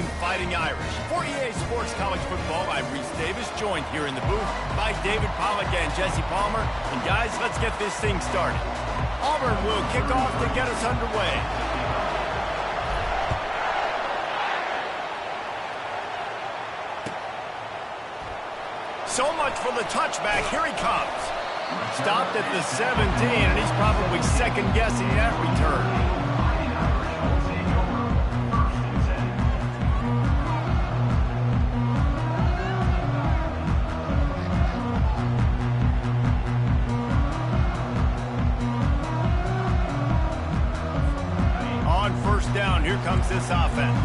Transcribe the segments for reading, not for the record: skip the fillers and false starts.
Fighting Irish. For EA Sports College Football, I'm Reese Davis, joined here in the booth by David Pollack and Jesse Palmer. And guys, let's get this thing started. Auburn will kick off to get us underway. So much for the touchback. Here he comes. Stopped at the 17, and he's probably second-guessing that return. Down, here comes this offense.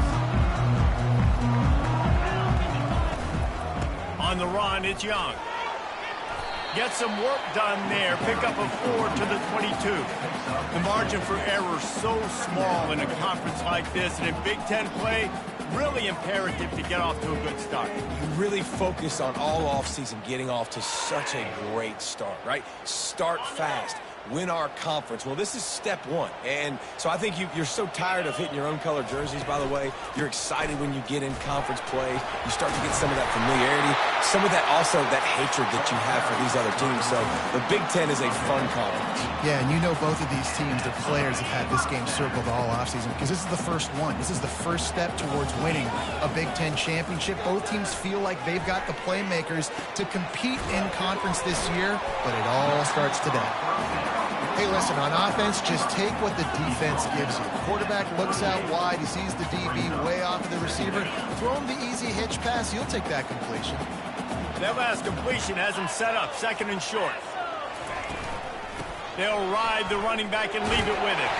On the run, it's Young. Get some work done there. Pick up a 4 to the 22. The margin for error so small in a conference like this, and in Big Ten play, really imperative to get off to a good start. You really focus on all offseason getting off to such a great start, right? Start fast. Win our conference. Well, this is step one. And so I think you're so tired of hitting your own color jerseys, by the way. You're excited when you get in conference play. You start to get some of that familiarity, some of that also that hatred that you have for these other teams. So the Big Ten is a fun conference. Yeah, and you know both of these teams, the players have had this game circled all offseason because this is the first one. This is the first step towards winning a Big Ten championship. Both teams feel like they've got the playmakers to compete in conference this year, but it all starts today. Hey, listen, on offense, just take what the defense gives you. Quarterback looks out wide. He sees the DB way off of the receiver. Throw him the easy hitch pass. You'll take that completion. That last completion has him set up, second and short. They'll ride the running back and leave it with him.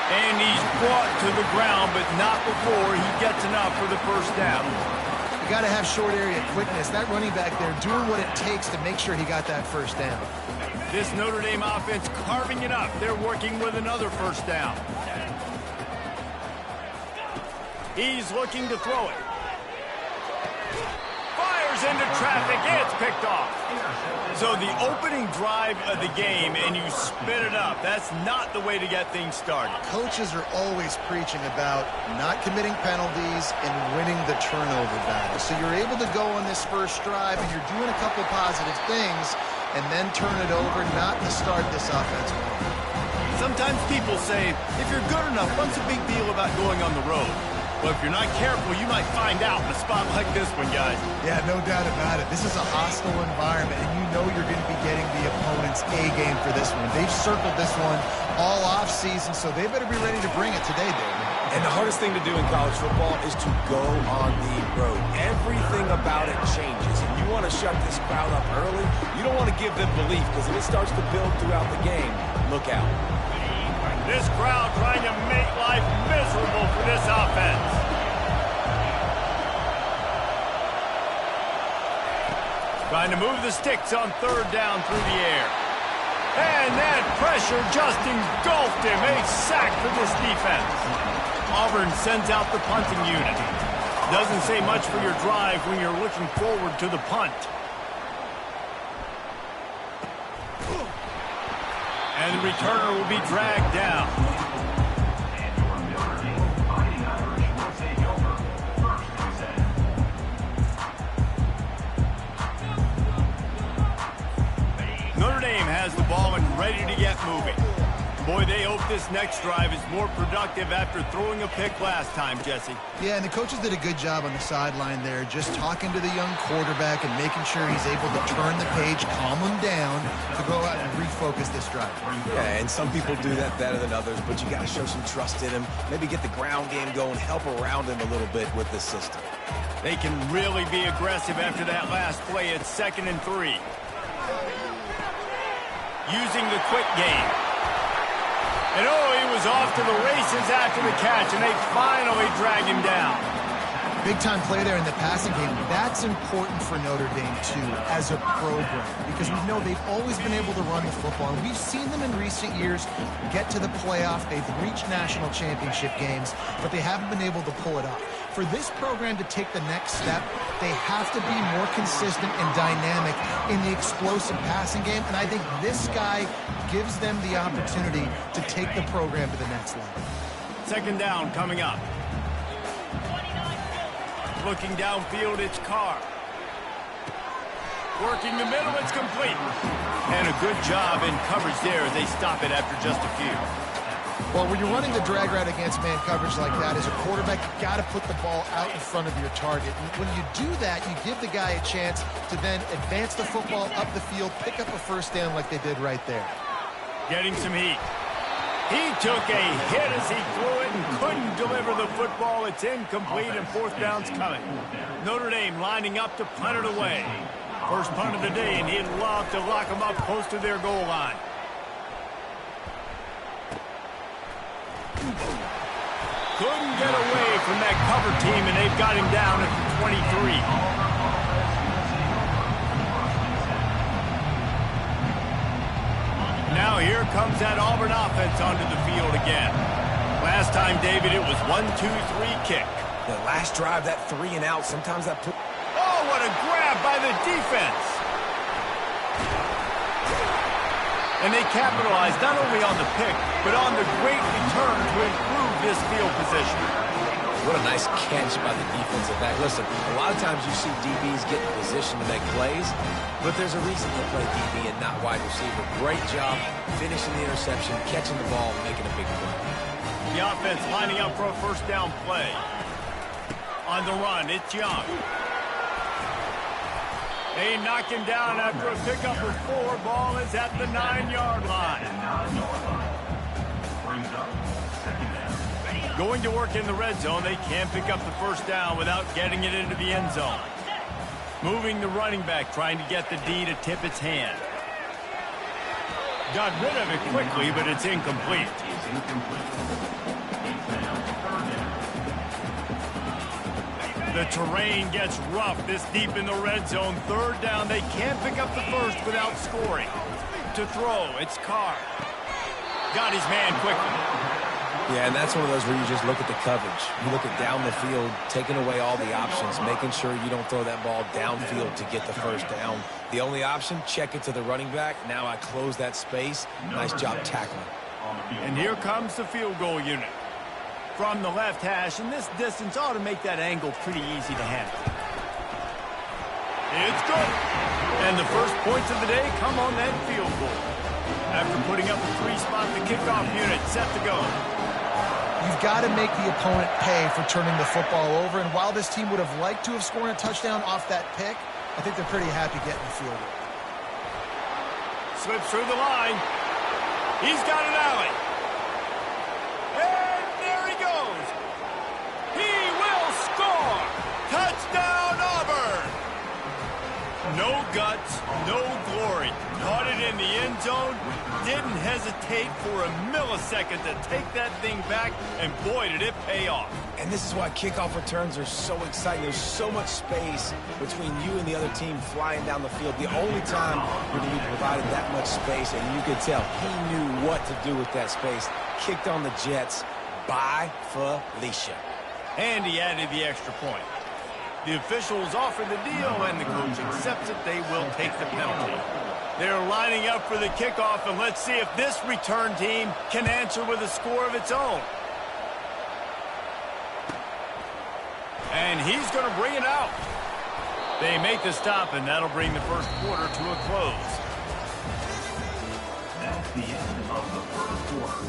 And he's brought to the ground, but not before he gets enough for the first down. You got to have short area quickness. That running back there doing what it takes to make sure he got that first down. This Notre Dame offense carving it up. They're working with another first down. He's looking to throw it. Fires into traffic. It's picked off. So the opening drive of the game, and you spit it up. That's not the way to get things started. Coaches are always preaching about not committing penalties and winning the turnover battle. So you're able to go on this first drive, and you're doing a couple positive things, and then turn it over, not to start this offense. Sometimes people say, if you're good enough, what's the big deal about going on the road? Well, if you're not careful, you might find out in a spot like this one, guys. Yeah, no doubt about it. This is a hostile environment, and you know you're going to be getting the opponent's A-game for this one. They've circled this one all off-season, so they better be ready to bring it today, David. And the hardest thing to do in college football is to go on the road. Everything about it changes, and you want to shut this crowd up early. You don't want to give them belief, because if it starts to build throughout the game, look out. This crowd trying to make life miserable for this offense. Trying to move the sticks on third down through the air. And that pressure just engulfed him. A sack for this defense. Auburn sends out the punting unit. Doesn't say much for your drive when you're looking forward to the punt. And the returner will be dragged down. Notre Dame has the ball and ready to get moving. Boy, they hope this next drive is more productive after throwing a pick last time, Jesse. Yeah, and the coaches did a good job on the sideline there, just talking to the young quarterback and making sure he's able to turn the page, calm him down, to go out and refocus this drive. Yeah, and some people do that better than others, but you got to show some trust in him, maybe get the ground game going, help around him a little bit with the system. They can really be aggressive after that last play. It's 2nd and 3. Using the quick game. And oh, he was off to the races after the catch, and they finally drag him down. Big-time play there in the passing game. That's important for Notre Dame, too, as a program, because we know they've always been able to run the football, and we've seen them in recent years get to the playoff. They've reached national championship games, but they haven't been able to pull it off. For this program to take the next step, they have to be more consistent and dynamic in the explosive passing game, and I think this guy gives them the opportunity to take the program to the next level. 2nd down coming up. looking downfield, it's Carr. Working the middle, it's complete. And a good job in coverage there as they stop it after just a few. Well, when you're running the drag route against man coverage like that, as a quarterback, you've got to put the ball out in front of your target. And when you do that, you give the guy a chance to then advance the football up the field, pick up a first down like they did right there. Getting some heat. He took a hit as he threw it and couldn't deliver the football. It's incomplete and fourth down's coming. Notre Dame lining up to punt it away. First punt of the day, and he'd love to lock them up close to their goal line. Couldn't get away from that cover team, and they've got him down at the 23. Now here comes that Auburn offense onto the field again. Last time, David, it was 1-2-3 kick. The last drive, that 3 and out, sometimes that... Oh, what a grab by the defense. And they capitalized not only on the pick, but on the great return to improve this field position. What a nice catch by the defensive back. Listen, a lot of times you see DBs get in position to make plays, but there's a reason they play DB and not wide receiver. Great job finishing the interception, catching the ball, and making a big play. The offense lining up for a first down play. On the run, it's Young. They knock him down after a pickup of 4. Ball is at the 9-yard line. Going to work in the red zone, they can't pick up the first down without getting it into the end zone. Moving the running back, trying to get the D to tip its hand. Got rid of it quickly, but it's incomplete. The terrain gets rough this deep in the red zone. Third down, they can't pick up the first without scoring. To throw, it's Carr. Got his man quickly. Yeah, and that's one of those where you just look at the coverage. You look at down the field, taking away all the options, making sure you don't throw that ball downfield to get the first down. The only option, check it to the running back. Now I close that space. Nice job tackling. And here comes the field goal unit. From the left hash, and this distance ought to make that angle pretty easy to handle. It's good. And the first points of the day come on that field goal. After putting up a 3-spot, the kickoff unit set to go. You've got to make the opponent pay for turning the football over, and while this team would have liked to have scored a touchdown off that pick, I think they're pretty happy getting the field goal. Slips through the line. He's got an alley. And there he goes. He will score. Touchdown, Auburn. No guts, no glory. Caught it in the end zone. Didn't hesitate for a millisecond to take that thing back, and boy, did it pay off. And this is why kickoff returns are so exciting. There's so much space between you and the other team flying down the field. The only time you're going to be provided that much space, and you could tell he knew what to do with that space. Kicked on the Jets by Felicia. And he added the extra point. The officials offer the deal, and the coach accepts it. They will take the penalty. They're lining up for the kickoff, and let's see if this return team can answer with a score of its own. And he's going to bring it out. They make the stop, and that'll bring the first quarter to a close. That's the end of the first quarter.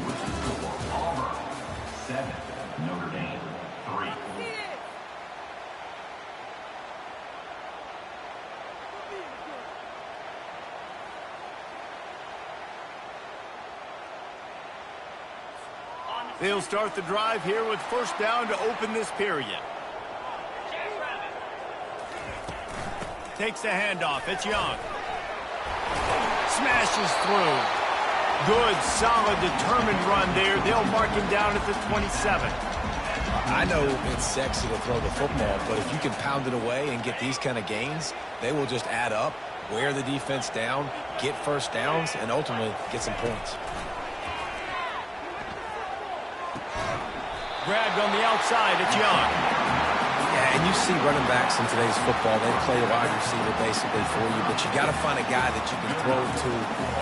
With the score, Auburn 7, Notre Dame 3. They'll start the drive here with first down to open this period. Takes the handoff. It's Young. Smashes through. Good, solid, determined run there. They'll mark him down at the 27. I know it's sexy to throw the football, but if you can pound it away and get these kind of gains, they will just add up, wear the defense down, get first downs, and ultimately get some points. Grabbed on the outside, it's Young. Yeah, and you see running backs in today's football, they play a wide receiver basically for you, but you got to find a guy that you can throw to,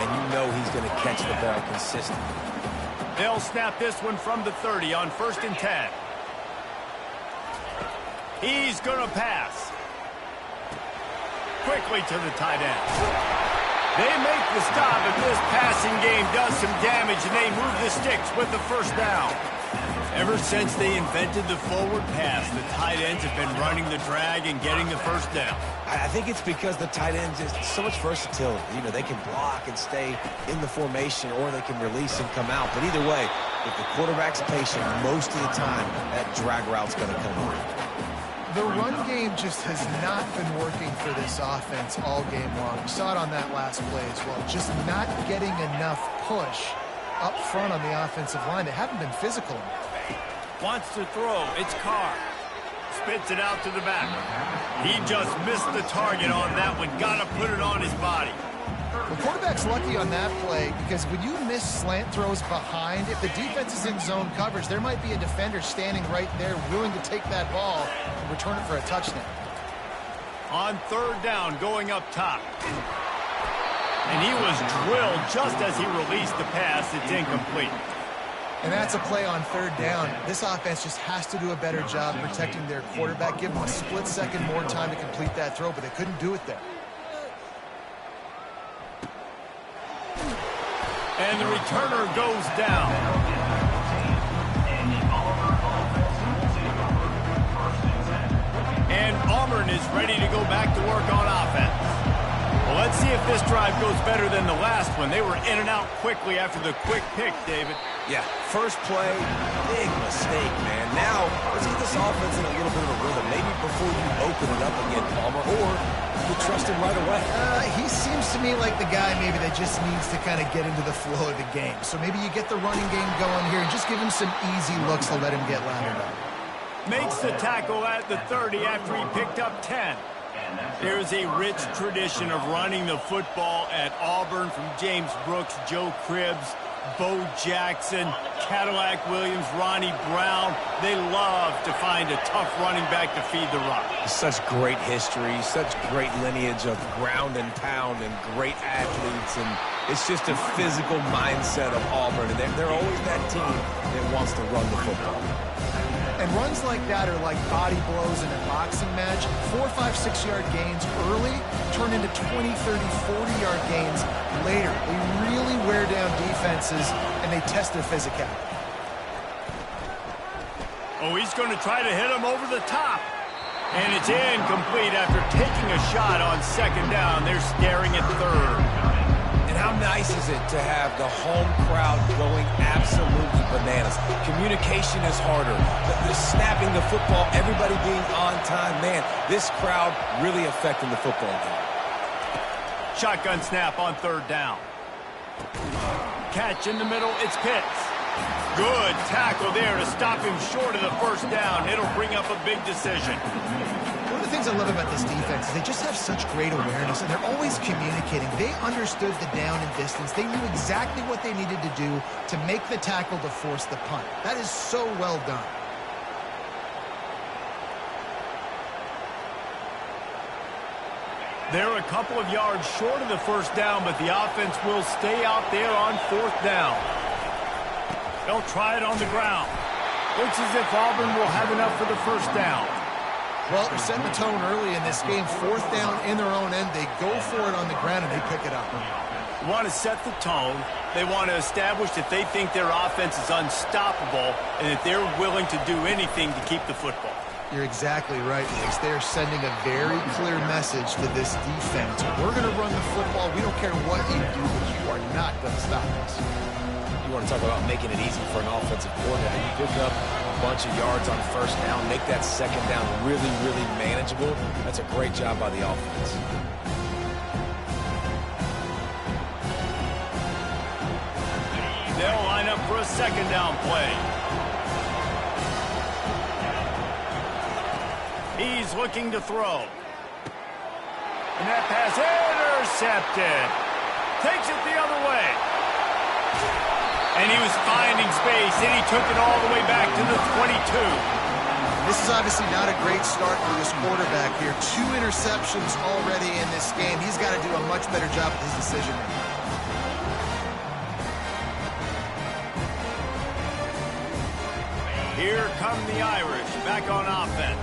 and you know he's going to catch the ball consistently. They'll snap this one from the 30 on 1st and 10. He's going to pass. Quickly to the tight end. They make the stop, and this passing game does some damage, and they move the sticks with the first down. Ever since they invented the forward pass, the tight ends have been running the drag and getting the first down. I think it's because the tight ends is so much versatility. You know, they can block and stay in the formation, or they can release and come out. But either way, if the quarterback's patient, most of the time, that drag route's going to come in. The run game just has not been working for this offense all game long. We saw it on that last play as well. Just not getting enough push up front on the offensive line. They haven't been physical enough. Wants to throw. It's Carr. Spits it out to the back. He just missed the target on that one. Got to put it on his body. The quarterback's lucky on that play because when you miss slant throws behind, if the defense is in zone coverage, there might be a defender standing right there willing to take that ball and return it for a touchdown. On third down, going up top. And he was drilled just as he released the pass. It's incomplete. And that's a play on third down. This offense just has to do a better job protecting their quarterback. Give them a split second more time to complete that throw, but they couldn't do it there. And the returner goes down. And Auburn is ready to go back to work on offense. Well, let's see if this drive goes better than the last one. They were in and out quickly after the quick pick, David. Yeah, first play, big mistake, man. Now, let's get this offense in a little bit of a rhythm. Maybe before you open it up again, Palmer, or you trust him right away. He seems to me like the guy maybe that just needs to kind of get into the flow of the game. So maybe you get the running game going here and just give him some easy looks to let him get laddered up. Makes the tackle at the 30 after he picked up 10. There's a rich tradition of running the football at Auburn, from James Brooks, Joe Cribbs, Bo Jackson, Cadillac Williams, Ronnie Brown. They love to find a tough running back to feed the rock. Such great history, such great lineage of ground and pound and great athletes. And it's just a physical mindset of Auburn. And they're always that team that wants to run the football. And runs like that are like body blows in a boxing match. 4, 5, 6-yard gains early turn into 20, 30, 40-yard gains later. They really wear down defenses, and they test their physicality. Oh, he's going to try to hit him over the top. And it's incomplete after taking a shot on second down. They're staring at third. And how nice is it to have the home crowd going absolutely bananas? Communication is harder. The snapping the football, everybody being on time. Man, this crowd really affecting the football game. Shotgun snap on third down. Catch in the middle, it's Pitts. Good tackle there to stop him short of the first down. It'll bring up a big decision. One of the things I love about this defense is they just have such great awareness, and they're always communicating. They understood the down and distance. They knew exactly what they needed to do to make the tackle to force the punt. That is so well done. They're a couple of yards short of the first down, but the offense will stay out there on fourth down. They'll try it on the ground. Looks as if Auburn will have enough for the first down. Well, they're setting the tone early in this game. Fourth down in their own end. They go for it on the ground, and they pick it up. They want to set the tone. They want to establish that they think their offense is unstoppable and that they're willing to do anything to keep the football. You're exactly right, Mace. They're sending a very clear message to this defense. We're going to run the football. We don't care what you do, but you are not going to stop us. You want to talk about making it easy for an offensive coordinator. You pick up a bunch of yards on first down, make that second down really, really manageable. That's a great job by the offense. They'll line up for a second down play. He's looking to throw. And that pass intercepted. Takes it the other way. And he was finding space, and he took it all the way back to the 22. This is obviously not a great start for this quarterback here. 2 interceptions already in this game. He's got to do a much better job with his decision-making. Here come the Irish back on offense.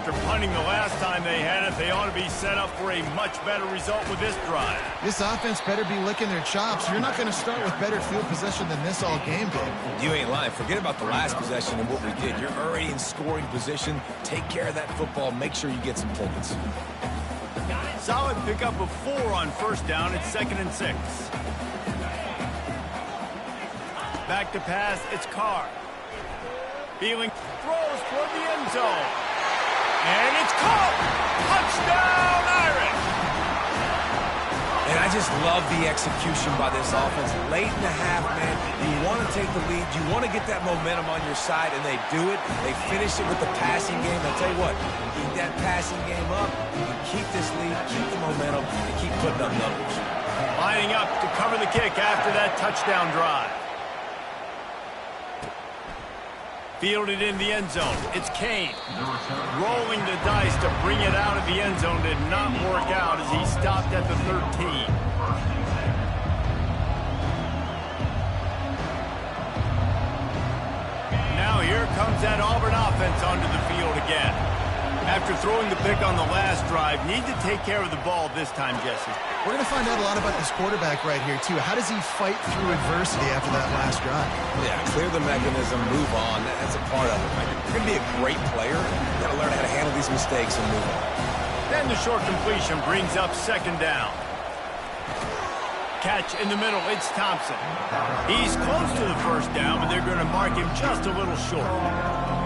after punting the last time they had it, they ought to be set up for a much better result with this drive. This offense better be licking their chops. You're not going to start with better field possession than this all game, Dave. You ain't lying. Forget about the last possession and what we did. You're already in scoring position. Take care of that football. Make sure you get some points. Solid pickup of 4 on first down. It's 2nd and 6. Back to pass. It's Carr. Feeling throws toward the end zone. And it's caught. Touchdown, Irish. And I just love the execution by this offense. Late in the half, man, you want to take the lead. You want to get that momentum on your side, and they do it. They finish it with the passing game. I tell you what, keep that passing game up. You keep this lead, keep the momentum, and keep putting up numbers. Lining up to cover the kick after that touchdown drive. Fielded in the end zone. It's Kane. Rolling the dice to bring it out of the end zone did not work out as he stopped at the 13. Now here comes that Auburn offense onto the field again. After throwing the pick on the last drive, need to take care of the ball this time, Jesse. We're going to find out a lot about this quarterback right here, too. How does he fight through adversity after that last drive? Yeah, clear the mechanism, move on. That's a part of it. Right? You're going to be a great player. You got to learn how to handle these mistakes and move on. Then the short completion brings up 2nd down. Catch in the middle, it's Thompson. He's close to the first down, but they're going to mark him just a little short.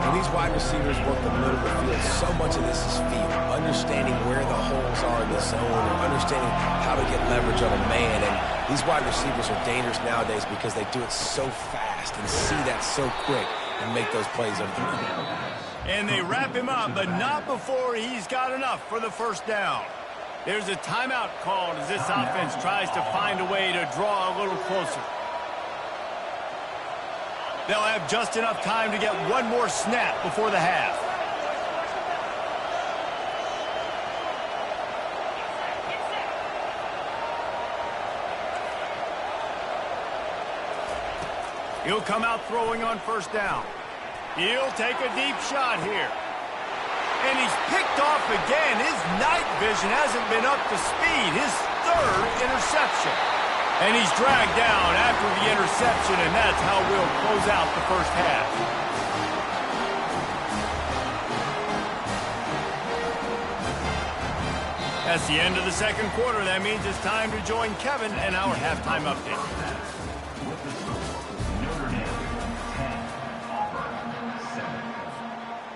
When these wide receivers work the middle of the field, so much of this is feel. Understanding where the holes are in the zone, or understanding how to get leverage on a man. And these wide receivers are dangerous nowadays because they do it so fast and see that so quick and make those plays over the middle. And they wrap him up, but not before he's got enough for the first down. There's a timeout called as this offense tries to find a way to draw a little closer. They'll have just enough time to get one more snap before the half. He'll come out throwing on first down. He'll take a deep shot here. And he's picked off again. His night vision hasn't been up to speed. His 3rd interception. And he's dragged down after the interception, and that's how we'll close out the first half. That's the end of the 2nd quarter. That means it's time to join Kevin and our halftime update.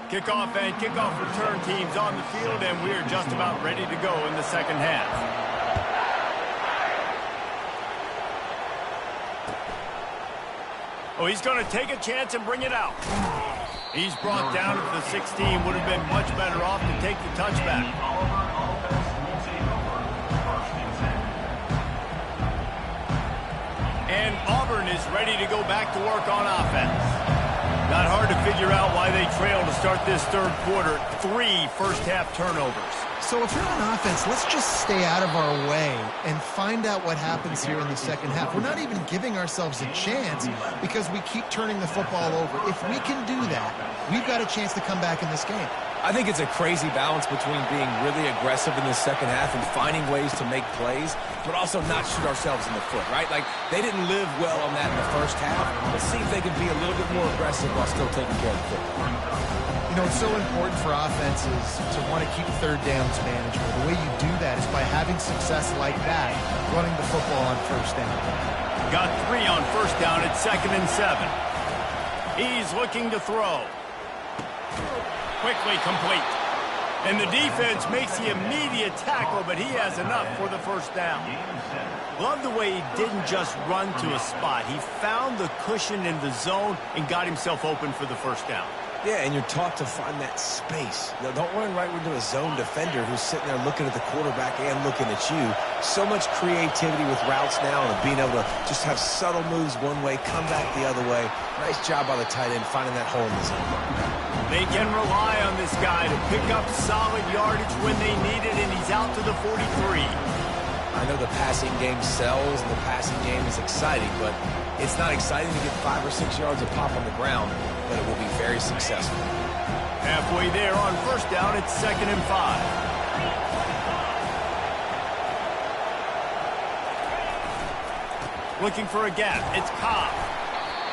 Kickoff and kickoff return teams on the field, and we're just about ready to go in the 2nd half. Oh, he's going to take a chance and bring it out. He's brought down at the 16. Would have been much better off to take the touchback. And Auburn is ready to go back to work on offense. Not hard to figure out why they trail to start this 3rd quarter. 3 first-half turnovers. So if you're on offense, let's just stay out of our way and find out what happens here in the 2nd half. We're not even giving ourselves a chance because we keep turning the football over. If we can do that, we've got a chance to come back in this game. I think it's a crazy balance between being really aggressive in the 2nd half and finding ways to make plays, but also not shoot ourselves in the foot, right? Like, they didn't live well on that in the first half. Let's see if they can be a little bit more aggressive while still taking care of the football. You know, it's so important for offenses to want to keep 3rd downs manageable. The way you do that is by having success like that, running the football on first down. Got 3 on first down at 2nd and 7. He's looking to throw. Quickly complete. And the defense makes the immediate tackle, but he has enough for the first down. Love the way he didn't just run to a spot. He found the cushion in the zone and got himself open for the first down. Yeah, and you're taught to find that space. Now, don't run right into a zone defender who's sitting there looking at the quarterback and looking at you. So much creativity with routes now and being able to just have subtle moves one way, come back the other way. Nice job by the tight end finding that hole in the zone. They can rely on this guy to pick up solid yardage when they need it, and he's out to the 43. I know the passing game sells and the passing game is exciting, but it's not exciting to get 5 or 6 yards of pop on the ground, but it will be very successful. Halfway there on first down, it's 2nd and 5. Looking for a gap, it's Cobb.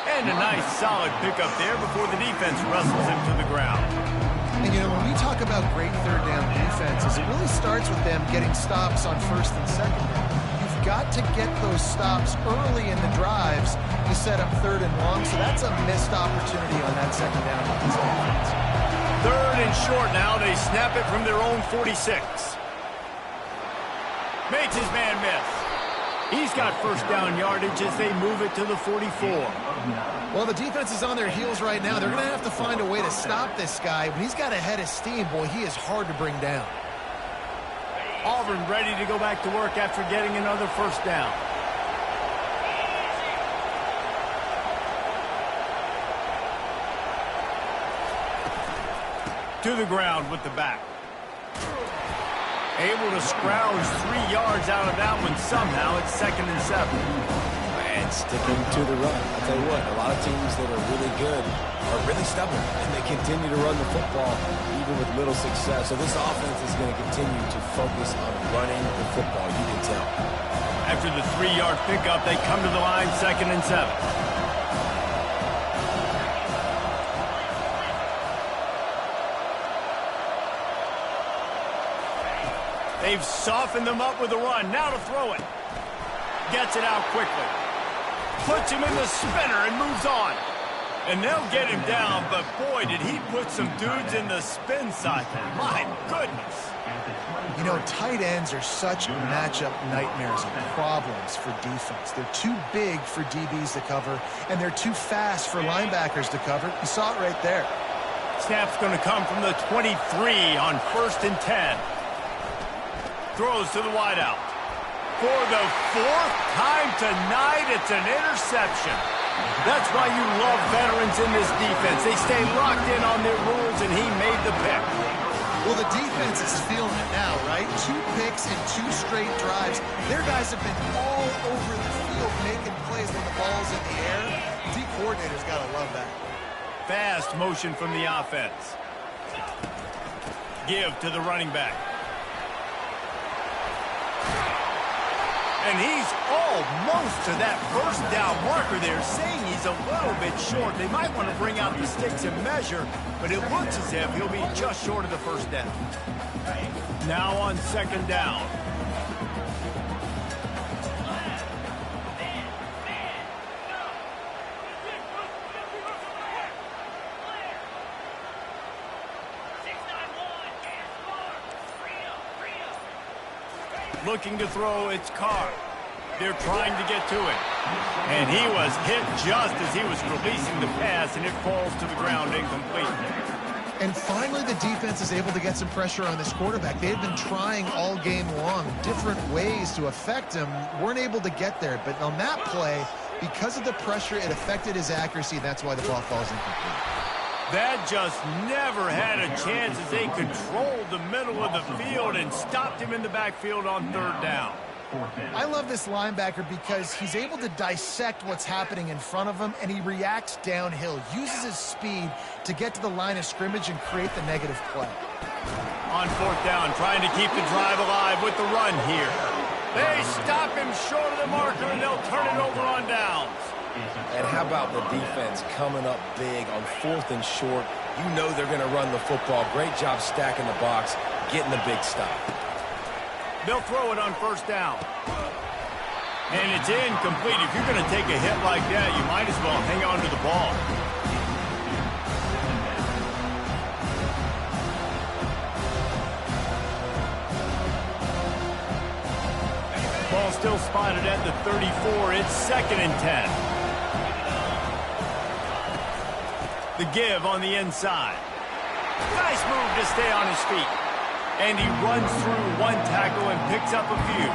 And a nice solid pickup there before the defense wrestles him to the ground. And, you know, when we talk about great third down defenses, it really starts with them getting stops on 1st and 2nd down. You've got to get those stops early in the drives to set up 3rd and long, so that's a missed opportunity on that 2nd down with this defense. 3rd and short now. They snap it from their own 46. Makes his man miss. He's got first down yardage as they move it to the 44. Well, the defense is on their heels right now. They're going to have to find a way to stop this guy. When he's got a head of steam, boy, he is hard to bring down. Auburn ready to go back to work after getting another first down. To the ground with the back. Able to scrounge 3 yards out of that one somehow. It's 2nd and 7. And sticking to the run. I'll tell you what, a lot of teams that are really good are really stubborn, and they continue to run the football even with little success. So this offense is going to continue to focus on running the football, you can tell. After the 3-yard pickup, they come to the line, 2nd and 7. They've softened them up with a run. Now to throw it. Gets it out quickly. Puts him in the spinner and moves on. And they'll get him down, but boy, did he put some dudes in the spin cycle. My goodness. You know, tight ends are such matchup nightmares and problems for defense. They're too big for DBs to cover, and they're too fast for linebackers to cover. You saw it right there. Snap's going to come from the 23 on 1st and 10. Throws to the wideout. For the 4th time tonight, it's an interception. That's why you love veterans in this defense. They stay locked in on their rules, and he made the pick. Well, the defense is feeling it now, right? 2 picks in 2 straight drives. Their guys have been all over the field making plays when the ball's in the air. D coordinator's got to love that. Fast motion from the offense. Give to the running back. And he's almost to that first down marker there, saying he's a little bit short. They might want to bring out the sticks and measure, but it looks as if he'll be just short of the first down. Now on 2nd down. Looking to throw, it's Carr. They're trying to get to it. And he was hit just as he was releasing the pass, and it falls to the ground incomplete. And finally, the defense is able to get some pressure on this quarterback. They've been trying all game long different ways to affect him. Weren't able to get there. But on that play, because of the pressure, it affected his accuracy. That's why the ball falls incomplete. That just never had a chance as they controlled the middle of the field and stopped him in the backfield on 3rd down. I love this linebacker because he's able to dissect what's happening in front of him, and he reacts downhill, uses his speed to get to the line of scrimmage and create the negative play. On 4th down, trying to keep the drive alive with the run here. They stop him short of the marker, and they'll turn it over on downs. And how about the defense coming up big on 4th and short? You know they're going to run the football. Great job stacking the box, getting the big stop. They'll throw it on 1st down. And it's incomplete. If you're going to take a hit like that, you might as well hang on to the ball. Ball still spotted at the 34. It's 2nd and 10. The give on the inside. Nice move to stay on his feet. And he runs through 1 tackle and picks up a few.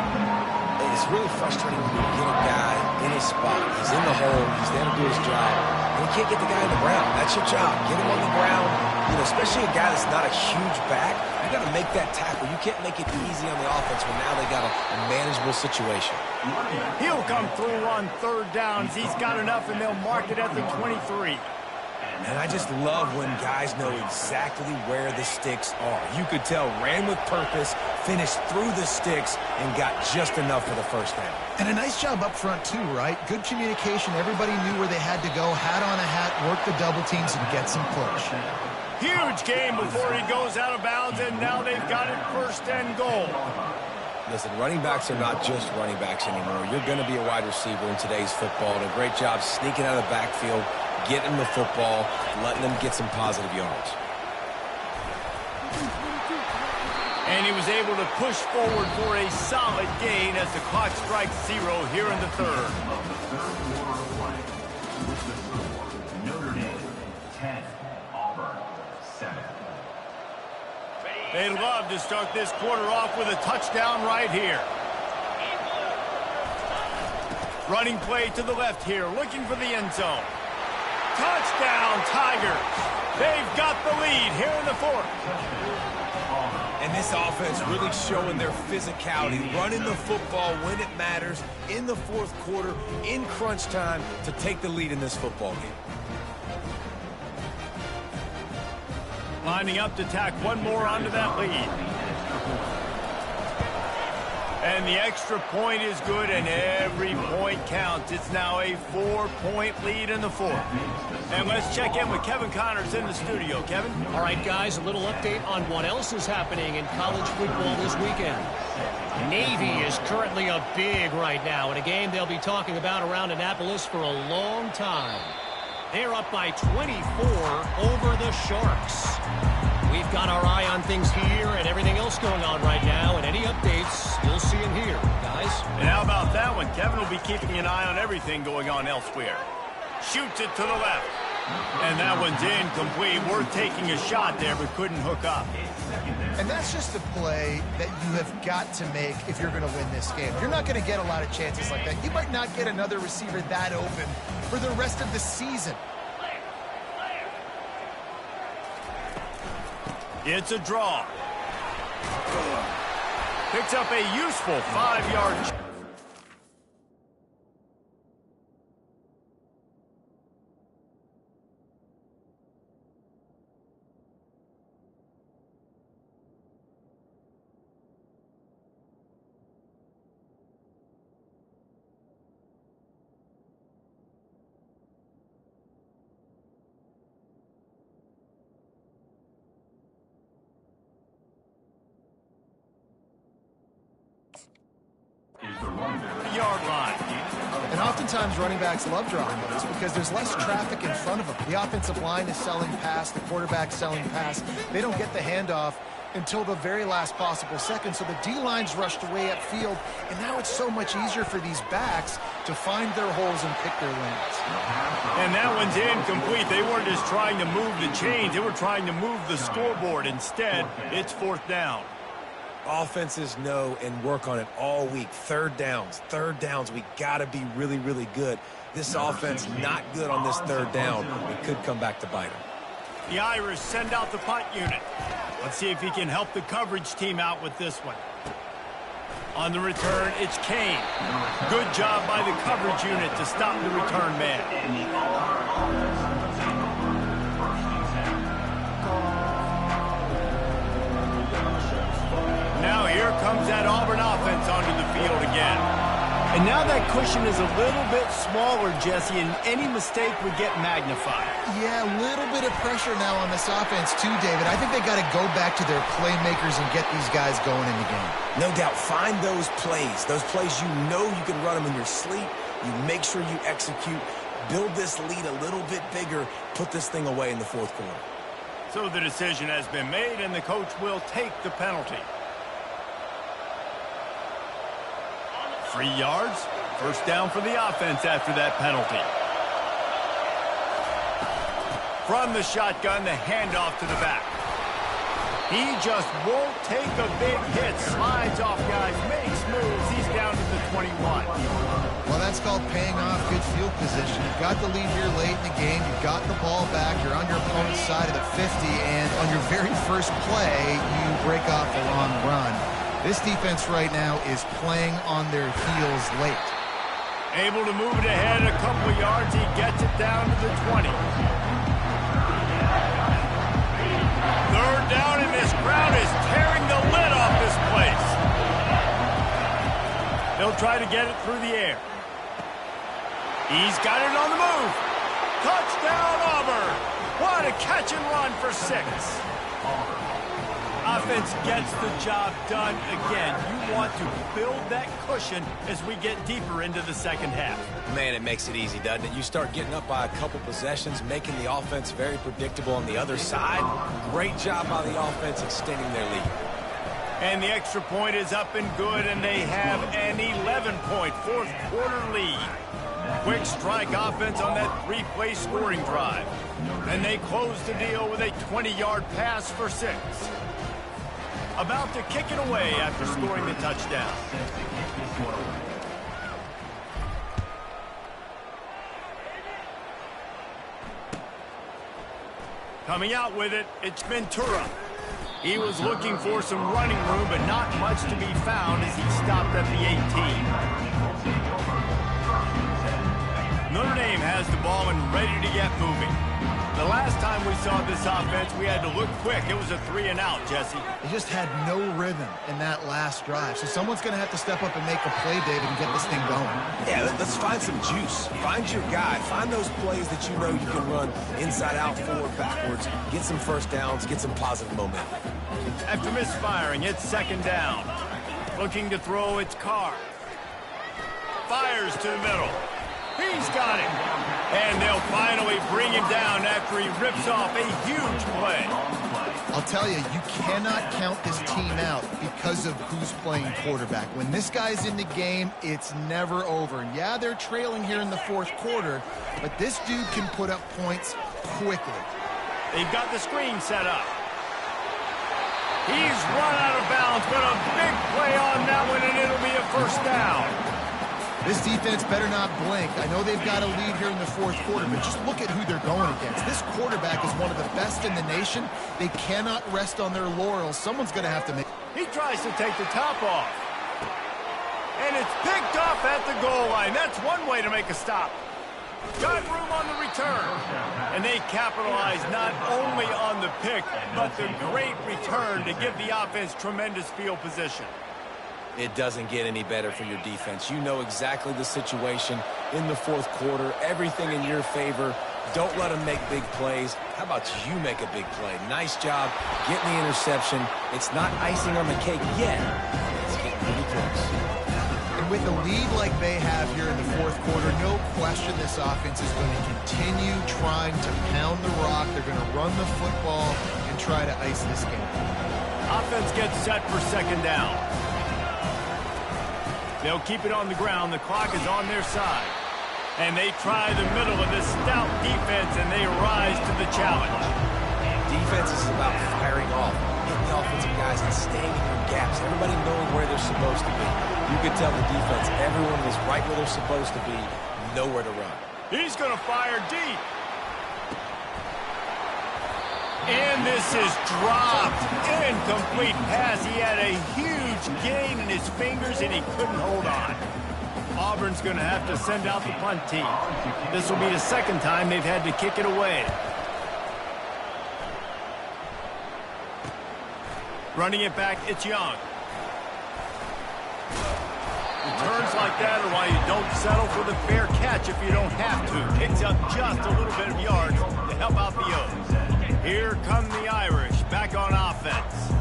It's really frustrating when you get a guy in his spot. He's in the hole. He's there to do his job. And you can't get the guy on the ground. That's your job. Get him on the ground. You know, especially a guy that's not a huge back. You got to make that tackle. You can't make it easy on the offense when now they got a manageable situation. He'll come through on 3rd down. He's got enough, and they'll mark it at the 23. And I just love when guys know exactly where the sticks are. You could tell ran with purpose, finished through the sticks, and got just enough for the first down. And a nice job up front too, right? Good communication. Everybody knew where they had to go. Hat on a hat, work the double teams, and get some push. Huge game before he goes out of bounds, and now they've got it 1st and goal. Listen, running backs are not just running backs anymore. You're going to be a wide receiver in today's football. And a great job sneaking out of the backfield, getting them the football, letting them get some positive yards. And he was able to push forward for a solid gain as the clock strikes 0 here in the 3rd. Of the third quarter of play, with the score, Notre Dame 10, Auburn 7. They'd love to start this quarter off with a touchdown right here. Running play to the left here, looking for the end zone. Touchdown, Tigers. They've got the lead here in the 4th. And this offense really showing their physicality, running the football when it matters, in the 4th quarter, in crunch time, to take the lead in this football game. Lining up to tack one more onto that lead. And the extra point is good, and every point counts. It's now a 4-point lead in the 4th. And let's check in with Kevin Connors in the studio. Kevin? All right, guys, a little update on what else is happening in college football this weekend. Navy is currently up big right now in a game they'll be talking about around Annapolis for a long time. They're up by 24 over the Sharks. We've got our eye on things here and everything else going on right now, and any updates you'll see in here, guys. And how about that one? Kevin will be keeping an eye on everything going on elsewhere. Shoots it to the left. And that one's incomplete. Worth taking a shot there, but couldn't hook up. And that's just a play that you have got to make if you're going to win this game. You're not going to get a lot of chances like that. You might not get another receiver that open for the rest of the season. It's a draw. Picks up a useful 5-yard. Yard line. And oftentimes running backs love drawing those because there's less traffic in front of them. The offensive line is selling pass, the quarterback's selling pass. They don't get the handoff until the very last possible second, so the D-line's rushed away upfield, and now it's so much easier for these backs to find their holes and pick their lanes. And that one's incomplete. They weren't just trying to move the chains, they were trying to move the scoreboard. Instead, it's 4th down. Offenses know and work on it all week. Third downs, we got to be really, really good. This offense not good on this 3rd down. It could come back to bite them. The Irish send out the punt unit. Let's see if he can help the coverage team out with this one. On the return, it's Kane. Good job by the coverage unit to stop the return man. Now here comes that Auburn offense onto the field again. And now that cushion is a little bit smaller, Jesse, and any mistake would get magnified. Yeah, a little bit of pressure now on this offense too, David. I think they got to go back to their playmakers and get these guys going in the game. No doubt, find those plays you know you can run them in your sleep. You make sure you execute, build this lead a little bit bigger, put this thing away in the 4th quarter. So the decision has been made, and the coach will take the penalty. 3 yards, 1st down for the offense after that penalty. From the shotgun, the handoff to the back. He just won't take a big hit. Slides off guys, makes moves. He's down to the 21. Well, that's called paying off good field position. You've got the lead here late in the game. You've got the ball back. You're on your opponent's side of the 50, and on your very first play, you break off a long run. This defense right now is playing on their heels late. Able to move it ahead a couple yards. He gets it down to the 20. try to get it through the air. He's got it on the move. Touchdown, Auburn. What a catch and run for 6. Offense gets the job done again. You want to build that cushion as we get deeper into the second half. Man, it makes it easy, doesn't it? You start getting up by a couple possessions, making the offense very predictable on the other side. Great job by the offense extending their lead. And the extra point is up and good, and they have an 11-point fourth-quarter lead. Quick strike offense on that 3-play scoring drive. And they close the deal with a 20-yard pass for 6. About to kick it away after scoring the touchdown. Coming out with it, it's Ventura. He was looking for some running room, but not much to be found as he stopped at the 18. Notre Dame has the ball and ready to get moving. The last time we saw this offense, we had to look quick. It was a 3-and-out, Jesse. They just had no rhythm in that last drive. So someone's going to have to step up and make a play, David, and get this thing going. Yeah, let's find some juice. Find your guy. Find those plays that you know you can run inside out, forward, backwards. Get some first downs. Get some positive momentum. After misfiring, it's 2nd down. Looking to throw, it's Carr. Fires to the middle. He's got it. And they'll finally bring him down after he rips off a huge play. I'll tell you, you cannot count this team out because of who's playing quarterback. When this guy's in the game, it's never over. And yeah, they're trailing here in the 4th quarter, but this dude can put up points quickly. They've got the screen set up. He's run out of bounds, but a big play on that one, and it'll be a 1st down. This defense better not blink. I know they've got a lead here in the 4th quarter, but just look at who they're going against. This quarterback is one of the best in the nation. They cannot rest on their laurels. Someone's going to have to make... He tries to take the top off. And it's picked off at the goal line. That's one way to make a stop. Got room on the return. And they capitalize not only on the pick, but the great return to give the offense tremendous field position. It doesn't get any better for your defense. You know exactly the situation in the 4th quarter. Everything in your favor. Don't let them make big plays. How about you make a big play? Nice job getting the interception. It's not icing on the cake yet. It's getting pretty close. And with a lead like they have here in the 4th quarter, no question this offense is going to continue trying to pound the rock. They're going to run the football and try to ice this game. Offense gets set for 2nd down. They'll keep it on the ground. The clock is on their side. And they try the middle of this stout defense, and they rise to the challenge. Defense is about firing off, hitting the offensive guys and staying in their gaps. Everybody knowing where they're supposed to be. You could tell the defense, everyone was right where they're supposed to be, nowhere to run. He's going to fire deep. And this is dropped. Incomplete pass. He had a huge gain in his fingers, and he couldn't hold on. Auburn's going to have to send out the punt team. This will be the 2nd time they've had to kick it away. Running it back, it's Young. Returns like that are why you don't settle for the fair catch if you don't have to. Picks up just a little bit of yards to help out the O's. Here come the Irish back on offense.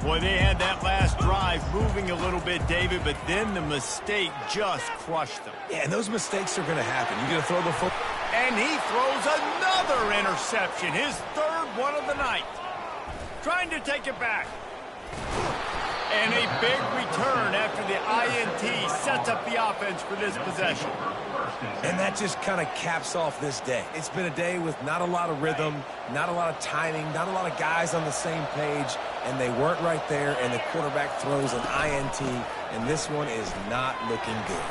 Boy, they had that last drive moving a little bit, David, but then the mistake just crushed them. Yeah, and those mistakes are going to happen. You're going to throw the football. And he throws another interception, his 3rd one of the night. Trying to take it back. And a big return after the INT sets up the offense for this possession. And that just kind of caps off this day. It's been a day with not a lot of rhythm, not a lot of timing, not a lot of guys on the same page, and they weren't right there, and the quarterback throws an INT, and this one is not looking good.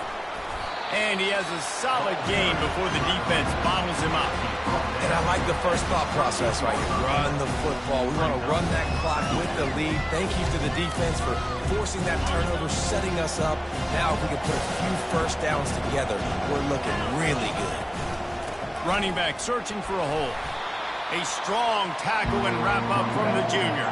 And he has a solid gain before the defense bottles him up. And I like the first thought process right here. Run the football. We want to run that clock with the lead. Thank you to the defense for forcing that turnover, setting us up. Now if we can put a few first downs together, we're looking really good. Running back searching for a hole. A strong tackle and wrap up from the junior.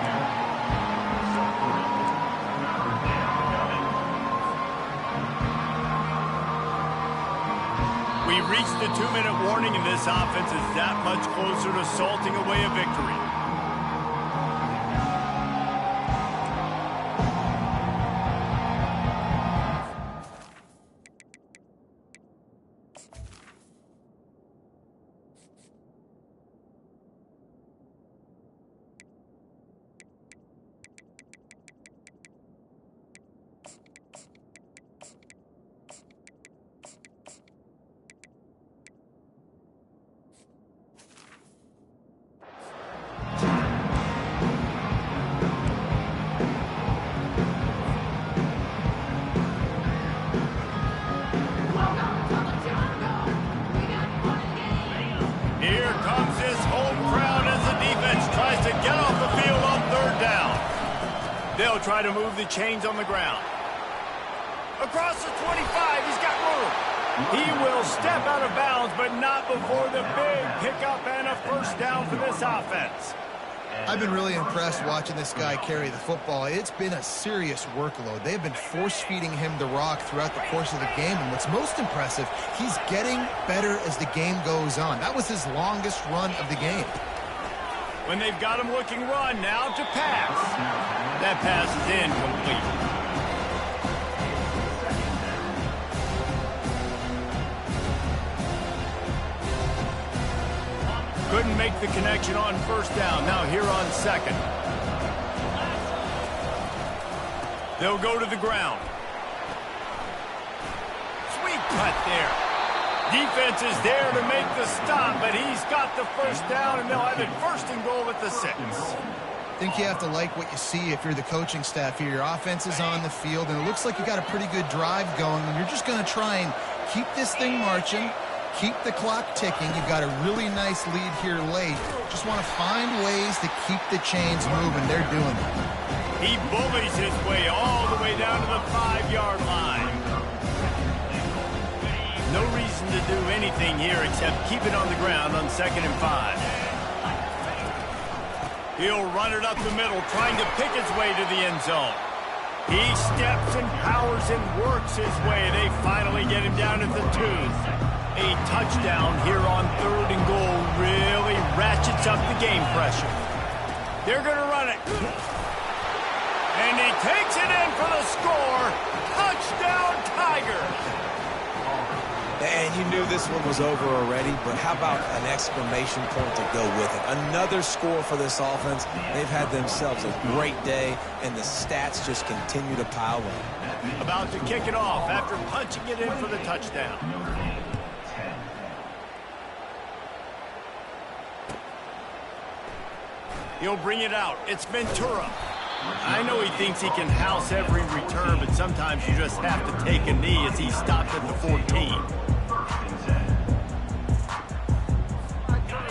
They've reached the 2-minute warning, and this offense is that much closer to salting away a victory. Here comes his home crowd as the defense tries to get off the field on 3rd down. They'll try to move the chains on the ground. Across the 25, he's got room. He will step out of bounds, but not before the big pickup and a first down for this offense. I've been really impressed watching this guy carry the football. It's been a serious workload. They've been force-feeding him the rock throughout the course of the game, and what's most impressive, he's getting better as the game goes on. That was his longest run of the game. When they've got him looking run, now to pass. That pass is incomplete. Couldn't make the connection on 1st down. Now here on 2nd. They'll go to the ground. Sweet cut there. Defense is there to make the stop, but he's got the first down, and they'll have it 1st and goal at the 6. I think you have to like what you see if you're the coaching staff here. Your offense is on the field, and it looks like you got a pretty good drive going, and you're just going to try and keep this thing marching. Keep the clock ticking. You've got a really nice lead here late. Just want to find ways to keep the chains moving. They're doing it. He bullies his way all the way down to the 5-yard line. No reason to do anything here except keep it on the ground on 2nd and 5. He'll run it up the middle, trying to pick his way to the end zone. He steps and powers and works his way. They finally get him down at the 2. A touchdown here on 3rd and goal really ratchets up the game pressure. They're going to run it. And he takes it in for the score. Touchdown, Tigers. And you knew this one was over already, but how about an exclamation point to go with it? Another score for this offense. They've had themselves a great day, and the stats just continue to pile up. About to kick it off after punching it in for the touchdown. He'll bring it out. It's Ventura. I know he thinks he can house every return, but sometimes you just have to take a knee as he stopped at the 14.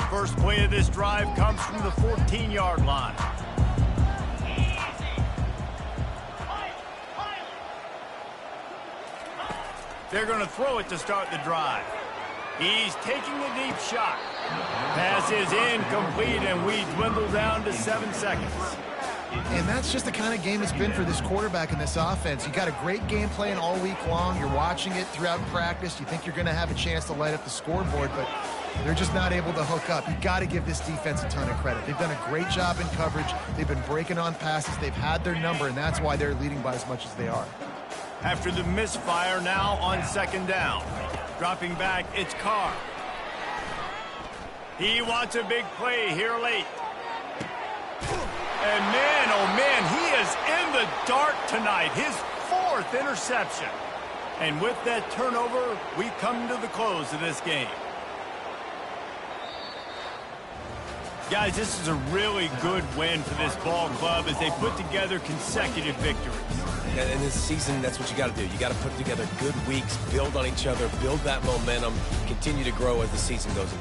First play of this drive comes from the 14-yard line. They're going to throw it to start the drive. He's taking the deep shot. Pass is incomplete, and we dwindle down to 7 seconds. And that's just the kind of game it's been for this quarterback in this offense. You got a great game plan all week long. You're watching it throughout practice. You think you're going to have a chance to light up the scoreboard, but they're just not able to hook up. You got to give this defense a ton of credit. They've done a great job in coverage. They've been breaking on passes. They've had their number, and that's why they're leading by as much as they are. After the misfire, now on 2nd down. Dropping back, it's Carr. He wants a big play here late. And man, oh man, he is in the dark tonight. His 4th interception. And with that turnover, we come to the close of this game. Guys, this is a really good win for this ball club as they put together consecutive victories. In this season, that's what you got to do. You got to put together good weeks, build on each other, build that momentum, continue to grow as the season goes on.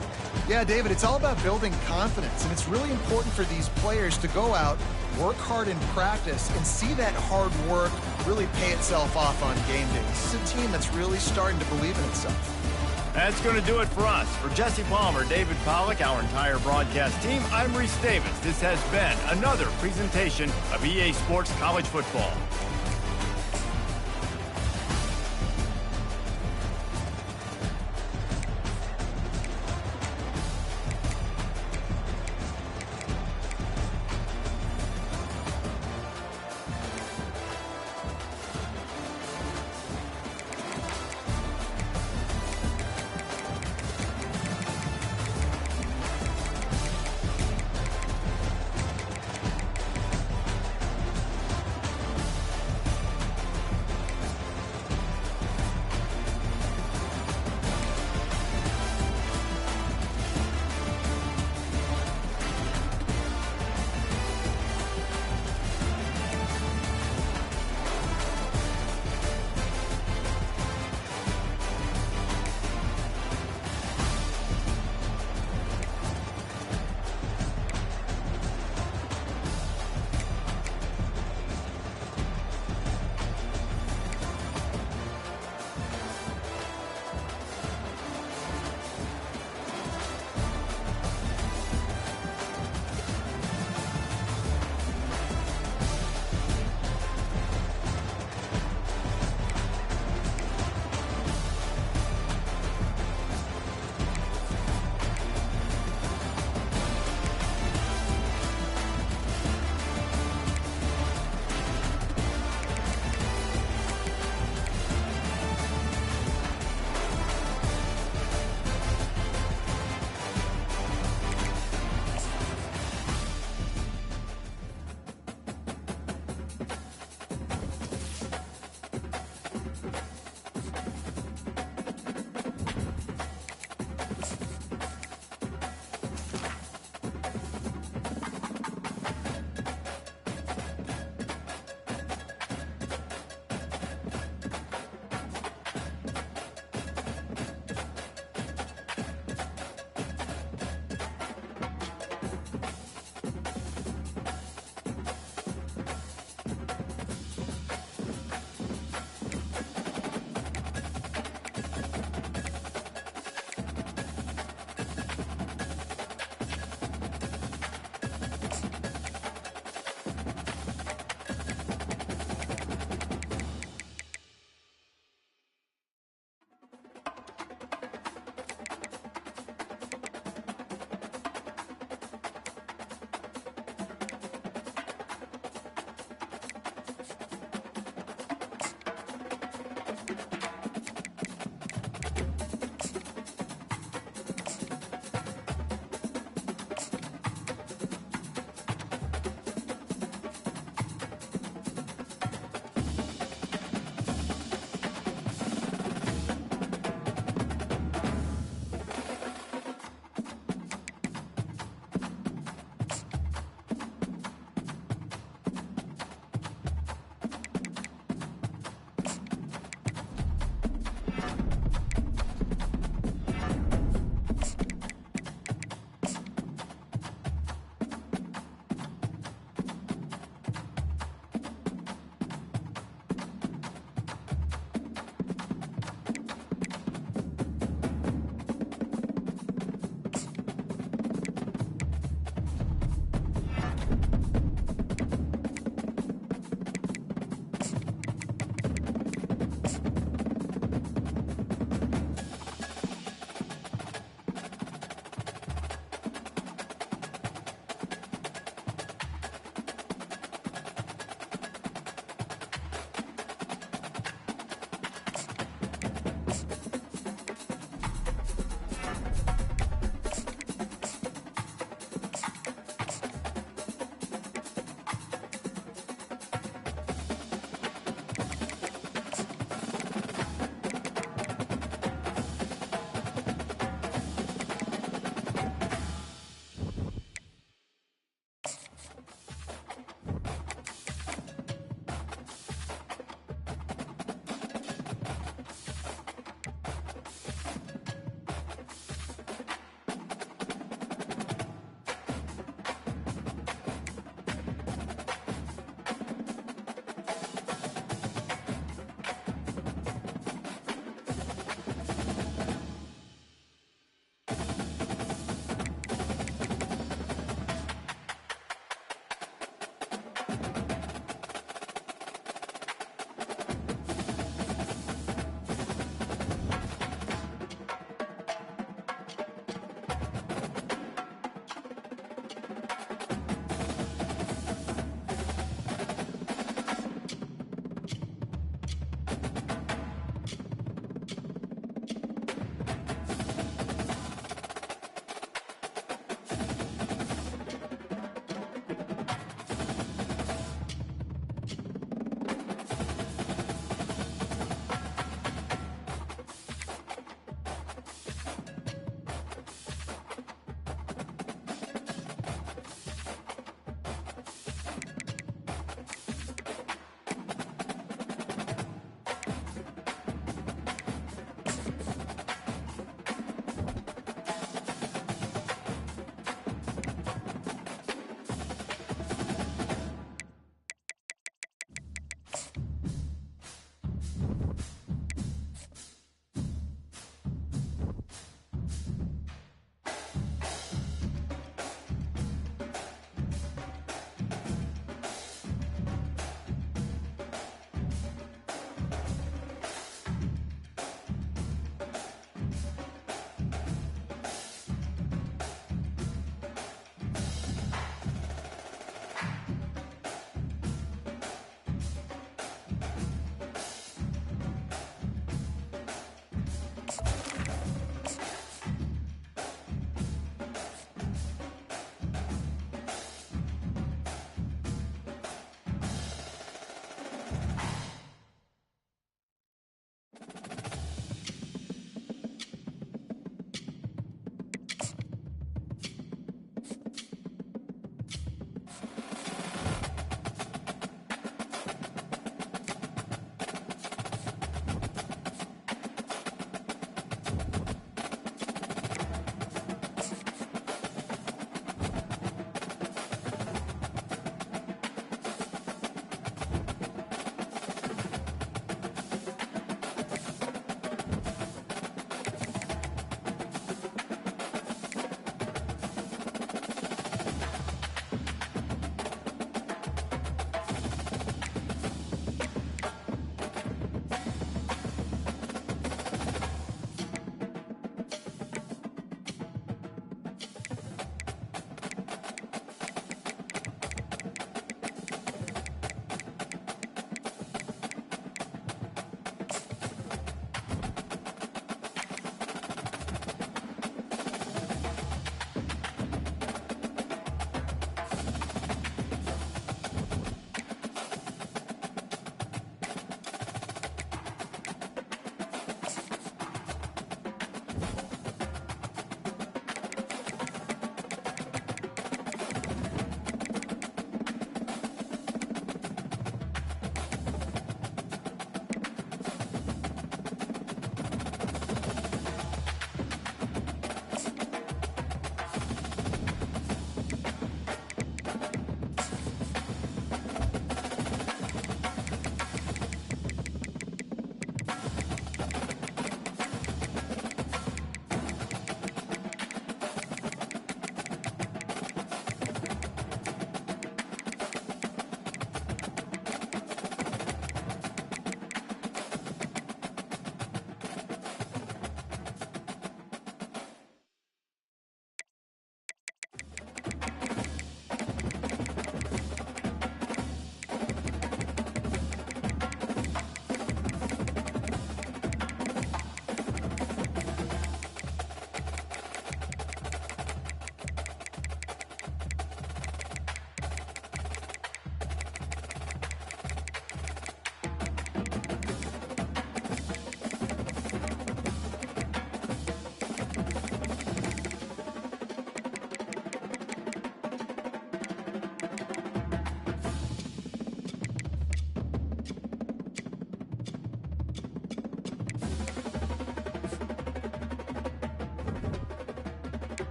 Yeah, David, it's all about building confidence, and it's really important for these players to go out, work hard in practice, and see that hard work really pay itself off on game day. This is a team that's really starting to believe in itself. That's going to do it for us. For Jesse Palmer, David Pollack, our entire broadcast team, I'm Reese Davis. This has been another presentation of EA Sports College Football.